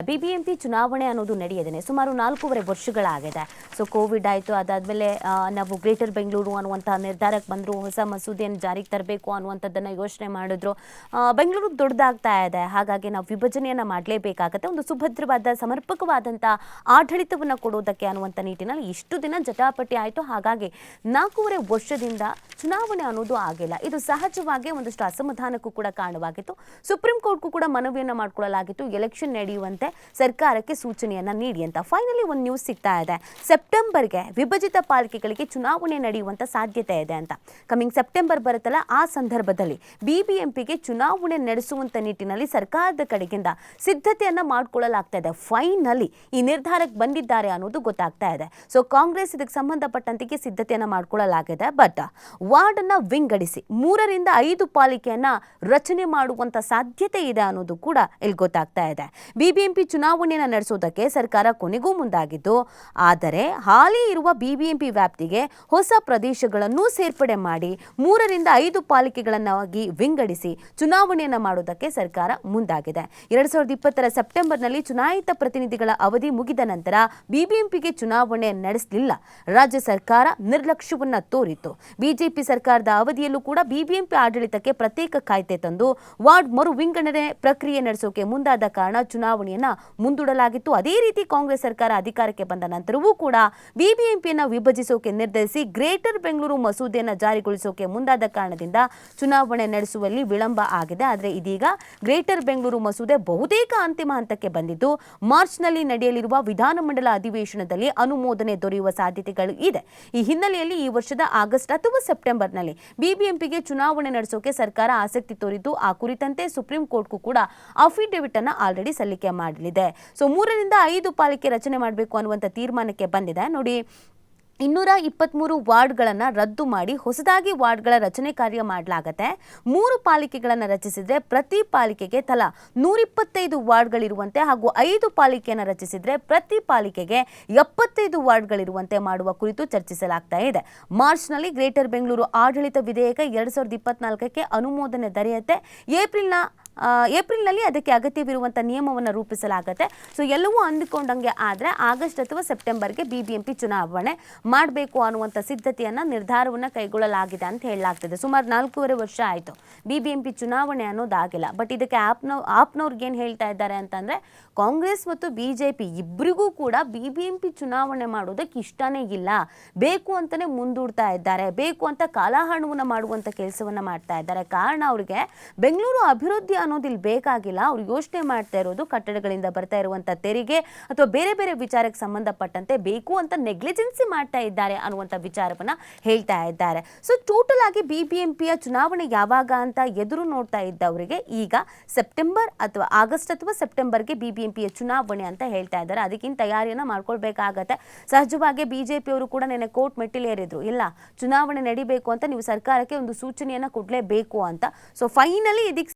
BBMP ಚುನಾವಣೆ ಅನ್ನೋದು ನಡೆಯದೇನೆ ಸುಮಾರು 4.5 ವರ್ಷಗಳಾಗಿದೆ. ಸೊ ಕೋವಿಡ್ ಆಯಿತು, ಅದಾದಮೇಲೆ ನಾವು ಗ್ರೇಟರ್ ಬೆಂಗಳೂರು ಅನ್ನುವಂಥ ನಿರ್ಧಾರಕ್ಕೆ ಬಂದರು. ಹೊಸ ಮಸೂದೆಯನ್ನು ಜಾರಿಗೆ ತರಬೇಕು ಅನ್ನುವಂಥದ್ದನ್ನು ಯೋಚನೆ ಮಾಡಿದ್ರು. ಬೆಂಗಳೂರು ದೊಡ್ಡದಾಗ್ತಾ ಇದೆ, ಹಾಗಾಗಿ ನಾವು ವಿಭಜನೆಯನ್ನು ಮಾಡಲೇಬೇಕಾಗತ್ತೆ, ಒಂದು ಸುಭದ್ರವಾದ ಸಮರ್ಪಕವಾದಂಥ ಆಡಳಿತವನ್ನು ಕೊಡೋದಕ್ಕೆ ಅನ್ನುವಂಥ ನಿಟ್ಟಿನಲ್ಲಿ ಇಷ್ಟು ದಿನ ಜಟಾಪಟಿ ಆಯಿತು. ಹಾಗಾಗಿ 4.5 ವರ್ಷದಿಂದ ಚುನಾವಣೆ ಅನ್ನೋದು ಆಗಿಲ್ಲ. ಇದು ಸಹಜವಾಗಿ ಒಂದಷ್ಟು ಅಸಮಾಧಾನಕ್ಕೂ ಕೂಡ ಕಾರಣವಾಗಿತ್ತು. ಸುಪ್ರೀಂ ಕೋರ್ಟ್ಗೂ ಕೂಡ ಮನವಿಯನ್ನು ಮಾಡಿಕೊಳ್ಳಲಾಗಿತ್ತು, ಎಲೆಕ್ಷನ್ ನಡೆಯುವಂತೆ ಸರ್ಕಾರಕ್ಕೆ ಸೂಚನೆಯನ್ನ ನೀಡಿ ಅಂತ. ಫೈನಲಿ ಒಂದು ನ್ಯೂಸ್ ಸಿಗ್ತಾ ಇದೆ, ಸೆಪ್ಟೆಂಬರ್ಗೆ ವಿಭಜಿತ ಪಾಲಿಕೆಗಳಿಗೆ ಚುನಾವಣೆ ನಡೆಯುವಂತ ಸಾಧ್ಯತೆ ಇದೆ ಅಂತ. ಕಮಿಂಗ್ ಸೆಪ್ಟೆಂಬರ್ ಬರುತ್ತಲ್ಲ, ಆ ಸಂದರ್ಭದಲ್ಲಿ ಬಿಬಿಎಂಪಿಗೆ ಚುನಾವಣೆ ನಡೆಸುವಂತ ನಿಟ್ಟಿನಲ್ಲಿ ಸರ್ಕಾರದ ಕಡೆಗಿಂದ ಸಿದ್ಧತೆಯನ್ನ ಮಾಡಿಕೊಳ್ಳಲಾಗ್ತಾ ಇದೆ. ಫೈನಲಿ ಈ ನಿರ್ಧಾರಕ್ಕೆ ಬಂದಿದ್ದಾರೆ ಅನ್ನೋದು ಗೊತ್ತಾಗ್ತಾ ಇದೆ. ಸೊ ಕಾಂಗ್ರೆಸ್ ಇದಕ್ಕೆ ಸಂಬಂಧಪಟ್ಟಂತೆ ಸಿದ್ಧತೆಯನ್ನ ಮಾಡಿಕೊಳ್ಳಲಾಗಿದೆ. ಬಟ್ ವಾರ್ಡ್ ಅನ್ನ ವಿಂಗಡಿಸಿ 3ರಿಂದ 5 ಪಾಲಿಕೆಯನ್ನ ರಚನೆ ಮಾಡುವಂತ ಸಾಧ್ಯತೆ ಇದೆ ಅನ್ನೋದು ಕೂಡ ಇಲ್ಲಿ ಗೊತ್ತಾಗ್ತಾ ಇದೆ. ಬಿಬಿಎಂಪಿ ಚುನಾವಣೆಯನ್ನು ನಡೆಸೋದಕ್ಕೆ ಸರ್ಕಾರ ಕೊನೆಗೂ ಮುಂದಾಗಿದ್ದು, ಆದರೆ ಹಾಲಿ ಇರುವ ಬಿಬಿಎಂಪಿ ವ್ಯಾಪ್ತಿಗೆ ಹೊಸ ಪ್ರದೇಶಗಳನ್ನು ಸೇರ್ಪಡೆ ಮಾಡಿ 3ರಿಂದ 5 ಪಾಲಿಕೆಗಳನ್ನಾಗಿ ವಿಂಗಡಿಸಿ ಚುನಾವಣೆಯನ್ನು ಮಾಡೋದಕ್ಕೆ ಸರ್ಕಾರ ಮುಂದಾಗಿದೆ. 2020ರ ಸೆಪ್ಟೆಂಬರ್ನಲ್ಲಿ ಚುನಾಯಿತ ಪ್ರತಿನಿಧಿಗಳ ಅವಧಿ ಮುಗಿದ ನಂತರ ಬಿಬಿಎಂಪಿಗೆ ಚುನಾವಣೆ ನಡೆಸಲಿಲ್ಲ. ರಾಜ್ಯ ಸರ್ಕಾರ ನಿರ್ಲಕ್ಷ್ಯವನ್ನ ತೋರಿತು. ಬಿಜೆಪಿ ಸರ್ಕಾರದ ಅವಧಿಯಲ್ಲೂ ಕೂಡ ಬಿಬಿಎಂಪಿ ಆಡಳಿತಕ್ಕೆ ಪ್ರತ್ಯೇಕ ಕಾಯ್ದೆ ತಂದು ವಾರ್ಡ್ ಮರು ವಿಂಗಡಣೆ ಪ್ರಕ್ರಿಯೆ ನಡೆಸೋಕೆ ಮುಂದಾದ ಕಾರಣ ಚುನಾವಣೆಯನ್ನ ಮುಂದೂಡಲಾಗಿತ್ತು. ಅದೇ ರೀತಿ ಕಾಂಗ್ರೆಸ್ ಸರ್ಕಾರ ಅಧಿಕಾರಕ್ಕೆ ಬಂದ ನಂತರವೂ ಕೂಡ ಬಿಬಿಎಂಪಿಯನ್ನು ವಿಭಜಿಸೋಕೆ ನಿರ್ಧರಿಸಿ ಗ್ರೇಟರ್ ಬೆಂಗಳೂರು ಮಸೂದೆಯನ್ನು ಜಾರಿಗೊಳಿಸೋಕೆ ಮುಂದಾದ ಕಾರಣದಿಂದ ಚುನಾವಣೆ ನಡೆಸುವಲ್ಲಿ ವಿಳಂಬ ಆಗಿದೆ. ಆದರೆ ಇದೀಗ ಗ್ರೇಟರ್ ಬೆಂಗಳೂರು ಮಸೂದೆ ಬಹುತೇಕ ಅಂತಿಮ ಹಂತಕ್ಕೆ ಬಂದಿದ್ದು, ಮಾರ್ಚ್ನಲ್ಲಿ ನಡೆಯಲಿರುವ ವಿಧಾನಮಂಡಲ ಅಧಿವೇಶನದಲ್ಲಿ ಅನುಮೋದನೆ ದೊರೆಯುವ ಸಾಧ್ಯತೆಗಳು ಇದೆ. ಈ ಹಿನ್ನೆಲೆಯಲ್ಲಿ ಈ ವರ್ಷದ ಆಗಸ್ಟ್ ಅಥವಾ ಸೆಪ್ಟೆಂಬರ್ನಲ್ಲಿ ಬಿಬಿಎಂಪಿಗೆ ಚುನಾವಣೆ ನಡೆಸೋಕೆ ಸರ್ಕಾರ ಆಸಕ್ತಿ ತೋರಿದ್ದು, ಆ ಕುರಿತಂತೆ ಸುಪ್ರೀಂ ಕೋರ್ಟ್ಗೂ ಕೂಡ ಅಫಿಡವಿಟ್ ಅನ್ನು ಆಲ್ರೆಡಿ ಸಲ್ಲಿಕೆ ಮಾಡಲಿದೆ. ಸೊ 3ರಿಂದ 5 ಪಾಲಿಕೆ ರಚನೆ ಮಾಡಬೇಕು ಅನ್ನುವಂಥ ತೀರ್ಮಾನಕ್ಕೆ ಬಂದಿದೆ. ನೋಡಿ, 223 ವಾರ್ಡ್ಗಳನ್ನು ರದ್ದು ಮಾಡಿ ಹೊಸದಾಗಿ ವಾರ್ಡ್ಗಳ ರಚನೆ ಕಾರ್ಯ ಮಾಡಲಾಗತ್ತೆ. 3 ಪಾಲಿಕೆಗಳನ್ನು ರಚಿಸಿದ್ರೆ ಪ್ರತಿ ಪಾಲಿಕೆಗೆ ತಲಾ 125 ವಾರ್ಡ್ಗಳಿರುವಂತೆ ಹಾಗೂ 5 ಪಾಲಿಕೆಯನ್ನು ರಚಿಸಿದ್ರೆ ಪ್ರತಿ ಪಾಲಿಕೆಗೆ 75 ವಾರ್ಡ್ಗಳಿರುವಂತೆ ಮಾಡುವ ಕುರಿತು ಚರ್ಚಿಸಲಾಗ್ತಾ ಇದೆ. ಮಾರ್ಚ್ನಲ್ಲಿ ಗ್ರೇಟರ್ ಬೆಂಗಳೂರು ಆಡಳಿತ ವಿಧೇಯಕ 2024ಕ್ಕೆ ಅನುಮೋದನೆ ದೊರೆಯುತ್ತೆ. ಏಪ್ರಿಲ್ನಲ್ಲಿ ಅದಕ್ಕೆ ಅಗತ್ಯವಿರುವಂಥ ನಿಯಮವನ್ನು ರೂಪಿಸಲಾಗುತ್ತೆ. ಸೊ ಎಲ್ಲವೂ ಅಂದುಕೊಂಡಂಗೆ ಆದರೆ ಆಗಸ್ಟ್ ಅಥವಾ ಸೆಪ್ಟೆಂಬರ್ಗೆ ಬಿಬಿಎಂಪಿ ಚುನಾವಣೆ ಮಾಡಬೇಕು ಅನ್ನುವಂಥ ಸಿದ್ಧತೆಯನ್ನು ನಿರ್ಧಾರವನ್ನು ಕೈಗೊಳ್ಳಲಾಗಿದೆ ಅಂತ ಹೇಳಲಾಗ್ತದೆ. ಸುಮಾರು 4.5 ವರ್ಷ ಆಯಿತು ಬಿಬಿಎಂಪಿ ಚುನಾವಣೆ ಅನ್ನೋದಾಗಿಲ್ಲ. ಬಟ್ ಇದಕ್ಕೆ ಆಪ್ನವ್ರಿಗೆ ಏನು ಹೇಳ್ತಾ ಇದ್ದಾರೆ ಅಂತಂದರೆ, ಕಾಂಗ್ರೆಸ್ ಮತ್ತು ಬಿಜೆಪಿ ಇಬ್ಬರಿಗೂ ಕೂಡ ಬಿಬಿಎಂಪಿ ಚುನಾವಣೆ ಮಾಡೋದಕ್ಕೆ ಇಷ್ಟನೇ ಇಲ್ಲ, ಬೇಕು ಅಂತಲೇ ಮುಂದೂಡ್ತಾ ಇದ್ದಾರೆ, ಬೇಕು ಅಂತ ಕಾಲಹರಣವನ್ನು ಮಾಡುವಂಥ ಕೆಲಸವನ್ನು ಮಾಡ್ತಾ ಇದ್ದಾರೆ. ಕಾರಣ ಅವರಿಗೆ ಬೆಂಗಳೂರು ಅಭಿವೃದ್ಧಿ ಅನ್ನೋದಿಲ್ಲಿ ಬೇಕಾಗಿಲ್ಲ. ಅವ್ರು ಯೋಚನೆ ಮಾಡ್ತಾ ಇರೋದು ಕಟ್ಟಡಗಳಿಂದ ಬರ್ತಾ ಇರುವಂಥ ತೆರಿಗೆ ಅಥವಾ ಬೇರೆ ಬೇರೆ ವಿಚಾರಕ್ಕೆ ಸಂಬಂಧಪಟ್ಟಂತೆ ಬೇಕು ಅಂತ ನೆಗ್ಲಿಜೆನ್ಸಿ ಮಾಡ್ತಾ ಇದ್ದಾರೆ ಅನ್ನುವಂಥ ವಿಚಾರವನ್ನ ಹೇಳ್ತಾ ಇದ್ದಾರೆ. ಸೊ ಟೋಟಲ್ ಆಗಿ ಬಿಬಿಎಂಪಿಯ ಚುನಾವಣೆ ಯಾವಾಗ ಅಂತ ಎದುರು ನೋಡ್ತಾ ಇದ್ದವರಿಗೆ ಈಗ ಸೆಪ್ಟೆಂಬರ್ ಅಥವಾ ಆಗಸ್ಟ್ ಅಥವಾ ಸೆಪ್ಟೆಂಬರ್ಗೆ ಬಿಬಿಎಂಪಿಯ ಚುನಾವಣೆ ಅಂತ ಹೇಳ್ತಾ ಇದ್ದಾರೆ. ಅದಕ್ಕಿಂತ ತಯಾರಿಯನ್ನ ಮಾಡ್ಕೊಳ್ಬೇಕಾಗತ್ತೆ. ಸಹಜವಾಗಿ ಬಿಜೆಪಿ ಅವರು ಕೂಡ ನೆನ್ನೆ ಕೋರ್ಟ್ ಮೆಟ್ಟಿಲೇರಿದ್ರು, ಇಲ್ಲ ಚುನಾವಣೆ ನಡಿಬೇಕು ಅಂತ ನೀವು ಸರ್ಕಾರಕ್ಕೆ ಒಂದು ಸೂಚನೆಯನ್ನ ಕೊಡಲೇಬೇಕು ಅಂತ. ಸೊ ಫೈನಲಿ ಇದಕ್ಕೆ